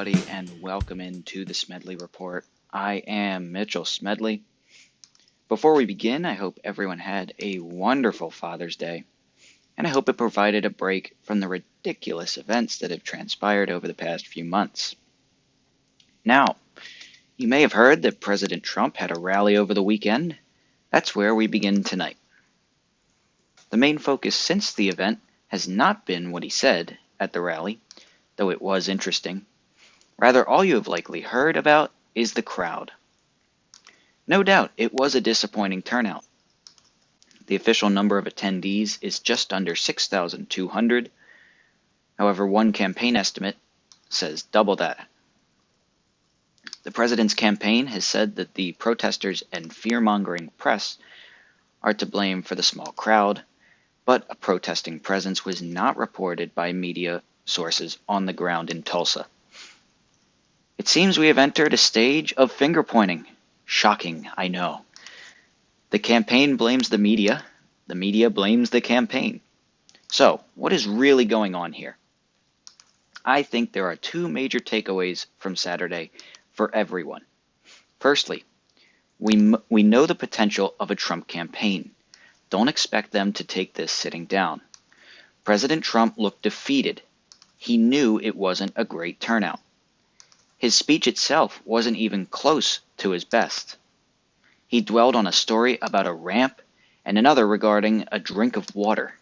everybody, and welcome into the Smedley Report. I am Mitchell Smedley. Before we begin, I hope everyone had a wonderful Father's Day, and I hope it provided a break from the ridiculous events that have transpired over the past few months. Now, you may have heard that President Trump had a rally over the weekend. That's where we begin tonight. The main focus since the event has not been what he said at the rally, though it was interesting. Rather, all you have likely heard about is the crowd. No doubt, it was a disappointing turnout. The official number of attendees is just under 6,200. However, one campaign estimate says double that. The president's campaign has said that the protesters and fear-mongering press are to blame for the small crowd, but a protesting presence was not reported by media sources on the ground in Tulsa. It seems we have entered a stage of finger-pointing. Shocking, I know. The campaign blames the media blames the campaign. So, what is really going on here? I think there are two major takeaways from Saturday for everyone. Firstly, we know the potential of a Trump campaign. Don't expect them to take this sitting down. President Trump looked defeated. He knew it wasn't a great turnout. His speech itself wasn't even close to his best. He dwelled on a story about a ramp and another regarding a drink of water.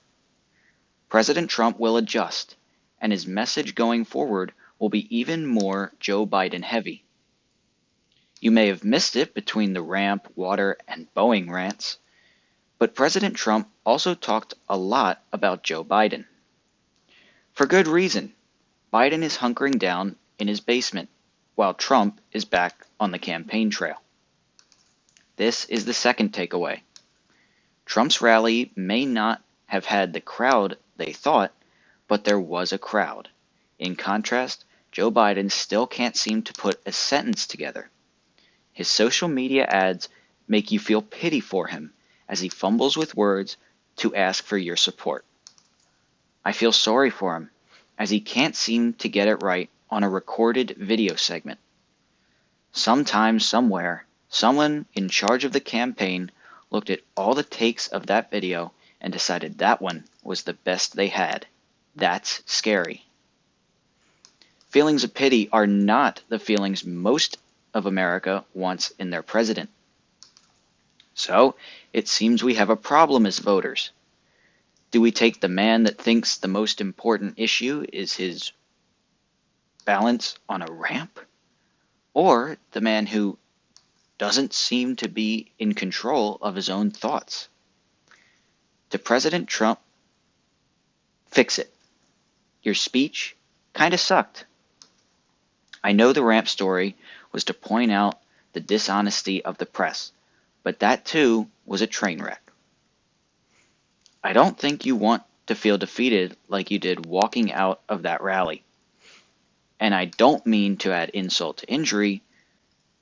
President Trump will adjust, and his message going forward will be even more Joe Biden heavy. You may have missed it between the ramp, water, and Boeing rants, but President Trump also talked a lot about Joe Biden. For good reason. Biden is hunkering down in his basement, while Trump is back on the campaign trail. This is the second takeaway. Trump's rally may not have had the crowd they thought, but there was a crowd. In contrast, Joe Biden still can't seem to put a sentence together. His social media ads make you feel pity for him as he fumbles with words to ask for your support. I feel sorry for him as he can't seem to get it right on a recorded video segment. Sometime, somewhere, someone in charge of the campaign looked at all the takes of that video and decided that one was the best they had. That's scary. Feelings of pity are not the feelings most of America wants in their president. So, it seems we have a problem as voters. Do we take the man that thinks the most important issue is his balance on a ramp? Or the man who doesn't seem to be in control of his own thoughts? To President Trump, fix it. Your speech kinda sucked. I know the ramp story was to point out the dishonesty of the press, but that too was a train wreck. I don't think you want to feel defeated like you did walking out of that rally. And I don't mean to add insult to injury,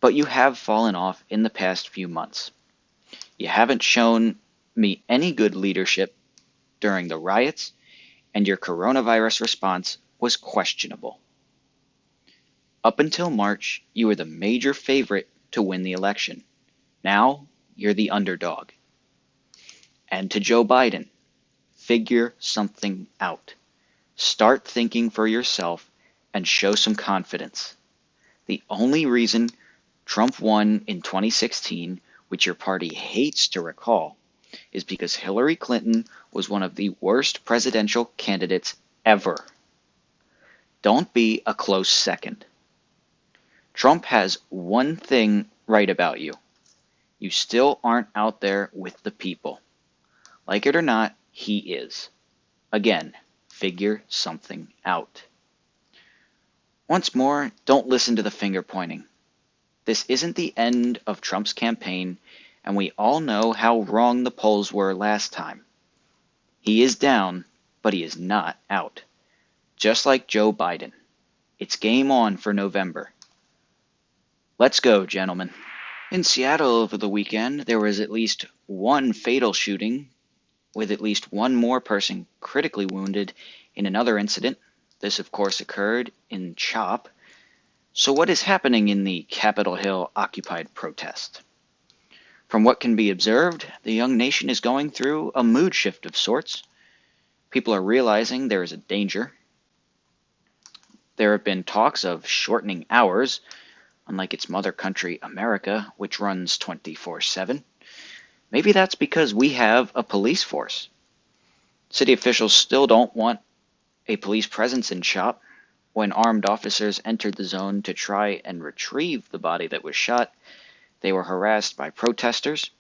but you have fallen off in the past few months. You haven't shown me any good leadership during the riots, and your coronavirus response was questionable. Up until March, you were the major favorite to win the election. Now, you're the underdog. And to Joe Biden, figure something out. Start thinking for yourself and show some confidence. The only reason Trump won in 2016, which your party hates to recall, is because Hillary Clinton was one of the worst presidential candidates ever. Don't be a close second. Trump has one thing right about you. You still aren't out there with the people. Like it or not, he is. Again, figure something out. Once more, don't listen to the finger pointing. This isn't the end of Trump's campaign, and we all know how wrong the polls were last time. He is down, but he is not out. Just like Joe Biden. It's game on for November. Let's go, gentlemen. In Seattle over the weekend, there was at least one fatal shooting, with at least one more person critically wounded in another incident. This, of course, occurred in CHOP, So what is happening in the Capitol Hill Occupied protest? From what can be observed, the young nation is going through a mood shift of sorts. People are realizing there is a danger. There have been talks of shortening hours, unlike its mother country, America, which runs 24/7. Maybe that's because we have a police force. City officials still don't want a police presence in shop. When armed officers entered the zone to try and retrieve the body that was shot, they were harassed by protesters.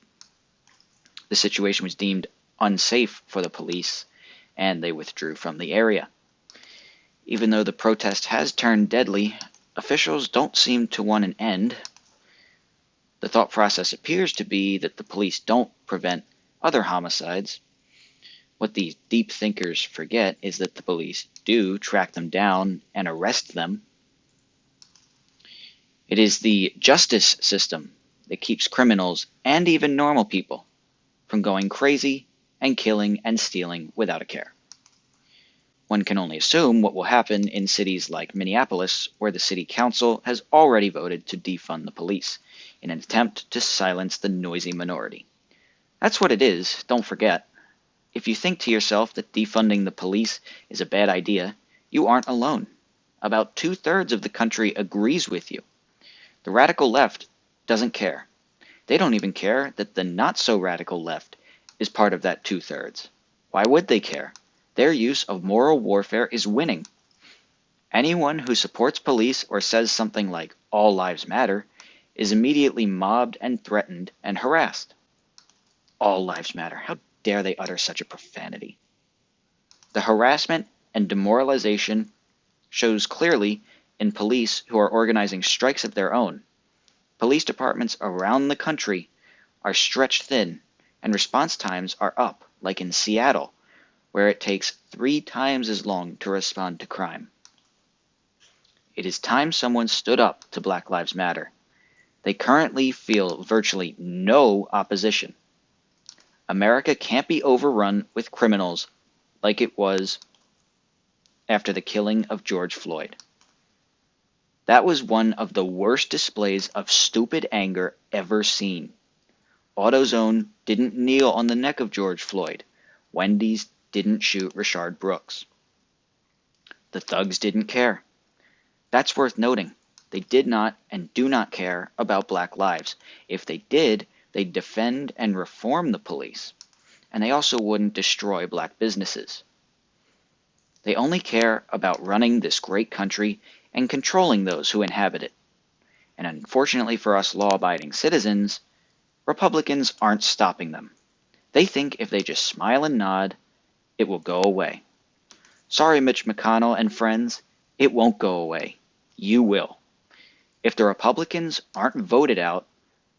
The situation was deemed unsafe for the police, and they withdrew from the area. Even though the protest has turned deadly, officials don't seem to want an end. The thought process appears to be that the police don't prevent other homicides. What these deep thinkers forget is that the police do track them down and arrest them. It is the justice system that keeps criminals and even normal people from going crazy and killing and stealing without a care. One can only assume what will happen in cities like Minneapolis, where the city council has already voted to defund the police in an attempt to silence the noisy minority. That's what it is, don't forget. If you think to yourself that defunding the police is a bad idea, you aren't alone. About 2/3 of the country agrees with you. The radical left doesn't care. They don't even care that the not-so-radical left is part of that 2/3. Why would they care? Their use of moral warfare is winning. Anyone who supports police or says something like "all lives matter" is immediately mobbed and threatened and harassed. All lives matter. How dare they utter such a profanity? The harassment and demoralization shows clearly in police who are organizing strikes of their own. Police departments around the country are stretched thin, and response times are up, like in Seattle, where it takes 3 times as long to respond to crime. It is time someone stood up to Black Lives Matter. They currently feel virtually no opposition. America can't be overrun with criminals like it was after the killing of George Floyd. That was one of the worst displays of stupid anger ever seen. AutoZone didn't kneel on the neck of George Floyd. Wendy's didn't shoot Rayshard Brooks. The thugs didn't care. That's worth noting. They did not and do not care about black lives. If they did, they'd defend and reform the police. And they also wouldn't destroy black businesses. They only care about running this great country and controlling those who inhabit it. And unfortunately for us law-abiding citizens, Republicans aren't stopping them. They think if they just smile and nod, it will go away. Sorry, Mitch McConnell and friends, it won't go away. You will. If the Republicans aren't voted out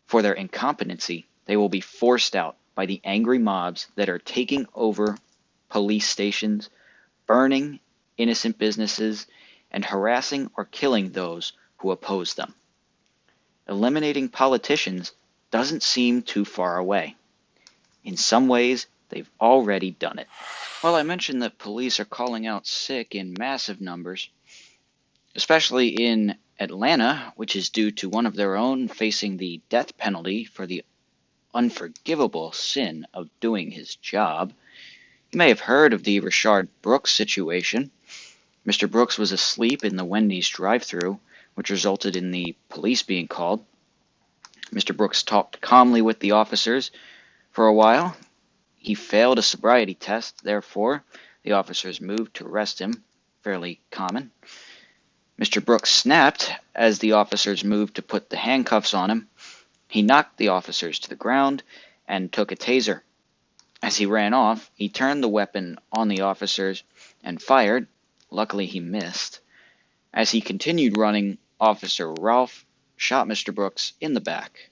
for their incompetency, they will be forced out by the angry mobs that are taking over police stations, burning innocent businesses, and harassing or killing those who oppose them. Eliminating politicians doesn't seem too far away. In some ways, they've already done it. Well, I mentioned that police are calling out sick in massive numbers, especially in Atlanta, which is due to one of their own facing the death penalty for the unforgivable sin of doing his job. You may have heard of the Rayshard Brooks situation. Mr. Brooks was asleep in the Wendy's drive-thru, which resulted in the police being called. Mr. Brooks talked calmly with the officers for a while. He failed a sobriety test, therefore the officers moved to arrest him, fairly common. Mr. Brooks snapped as the officers moved to put the handcuffs on him. He knocked the officers to the ground and took a taser. As he ran off, he turned the weapon on the officers and fired. Luckily, he missed. As he continued running, Officer Rolfe shot Mr. Brooks in the back.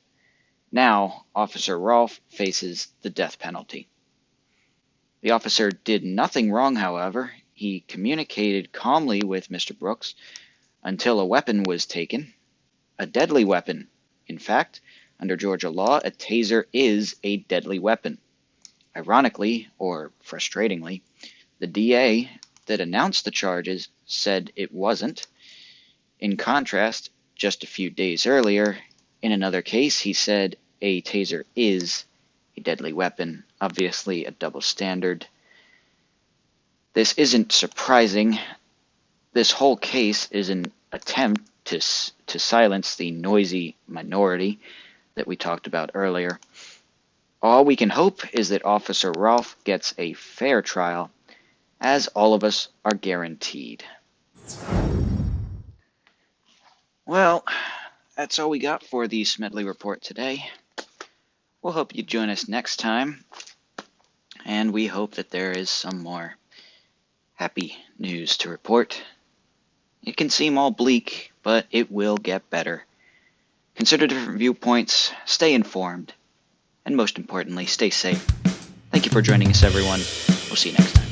Now, Officer Rolfe faces the death penalty. The officer did nothing wrong, however. He communicated calmly with Mr. Brooks until a weapon was taken, a deadly weapon. In fact, under Georgia law, a taser is a deadly weapon. Ironically, or frustratingly, the DA that announced the charges said it wasn't. In contrast, just a few days earlier, in another case, he said a taser is a deadly weapon. Obviously, a double standard. This isn't surprising. This whole case is an attempt to silence the noisy minority that we talked about earlier. All we can hope is that Officer Rolfe gets a fair trial, as all of us are guaranteed. Well, that's all we got for the Smedley Report today. We'll hope you join us next time, and we hope that there is some more happy news to report. It can seem all bleak, but it will get better. Consider different viewpoints, stay informed, and most importantly, stay safe. Thank you for joining us, everyone. We'll see you next time.